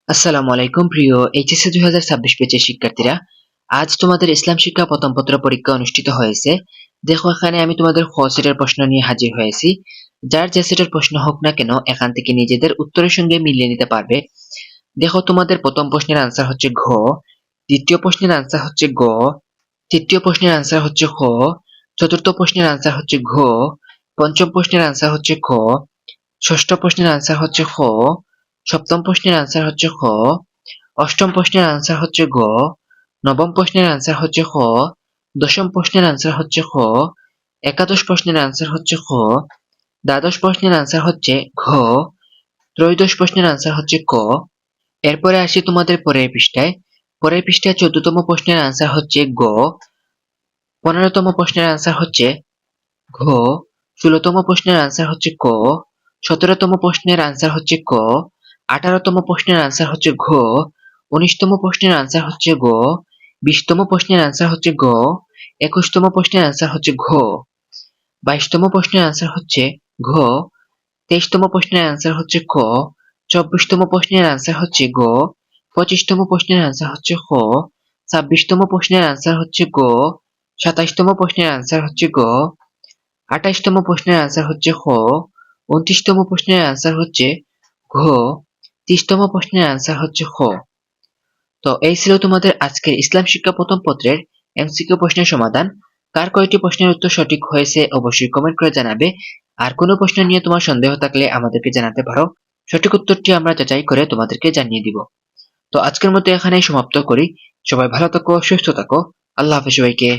আসসালামু আলাইকুম প্রিয় এইচএসসি 2026 ব্যাচের শিক্ষার্থীরা। আজ তোমাদের ইসলাম শিক্ষা প্রথম পত্র পরীক্ষা অনুষ্ঠিত হয়েছে। দেখো এখানে আমি তোমাদের খ সেটের প্রশ্ন নিয়ে হাজির হয়েছি। যার যে সেটের প্রশ্ন হোক না কেন এখান থেকে নিজেদের উত্তরের সঙ্গে মিলিয়ে নিতে পারবে। দেখো তোমাদের প্রথম প্রশ্নের আনসার হচ্ছে ঘ, দ্বিতীয় প্রশ্নের আনসার হচ্ছে গ, তৃতীয় প্রশ্নের আনসার হচ্ছে খ, চতুর্থ প্রশ্নের আনসার হচ্ছে ঘ, পঞ্চম প্রশ্নের আনসার হচ্ছে খ, ষষ্ঠ প্রশ্নের আনসার হচ্ছে খ, সপ্তম প্রশ্নের আনসার হচ্ছে খ, অষ্টম প্রশ্নের আনসার হচ্ছে গ, নবম প্রশ্নের আনসার হচ্ছে খ, দশম প্রশ্নের আনসার হচ্ছে খ, একাদশ প্রশ্নের আনসার হচ্ছে খ, দ্বাদশ প্রশ্নের আনসার হচ্ছে ঘ, ত্রয়োদশ প্রশ্নের আনসার হচ্ছে ক। এরপরে আসি তোমাদের পরের পৃষ্ঠায় 14তম প্রশ্নের আনসার হচ্ছে গ, 15তম প্রশ্নের আনসার হচ্ছে ঘ, 16তম প্রশ্নের আনসার হচ্ছে ক, 17তম প্রশ্নের আনসার হচ্ছে ক, 18তম প্রশ্নের আনসার হচ্ছে ঘ, 19তম প্রশ্নের আনসার হচ্ছে গ, 20তম প্রশ্নের আনসার হচ্ছে গ, 21তম প্রশ্নের আনসার হচ্ছে ঘ, 22তম প্রশ্নের আনসার হচ্ছে ঘ, 23তম প্রশ্নের আনসার হচ্ছে ক, 24তম প্রশ্নের আনসার হচ্ছে গ, 25তম প্রশ্নের আনসার হচ্ছে খ, 26তম প্রশ্নের আনসার হচ্ছে গ, 27তম প্রশ্নের আনসার হচ্ছে গ, 28তম প্রশ্নের আনসার হচ্ছে খ, 29তম প্রশ্নের আনসার হচ্ছে ঘ, 30তম প্রশ্নের আনসার হচ্ছে খ। তো এই ছিল তোমাদের আজকের ইসলাম শিক্ষা প্রথম পত্রের এমসিকিউ প্রশ্নের সমাধান। কার কয়টি প্রশ্নের উত্তর সঠিক হয়েছে অবশ্যই কমেন্ট করে জানাবে। আর কোনো প্রশ্ন নিয়ে তোমার সন্দেহ থাকলে আমাদেরকে জানাতে পারো, সঠিক উত্তরটি আমরা যাচাই করে তোমাদেরকে জানিয়ে দিব। তো আজকের মতো এখানেই সমাপ্ত করি। সবাই ভালো থাকো, সুস্থ থাকো। আল্লাহ হাফেজ সবাইকে।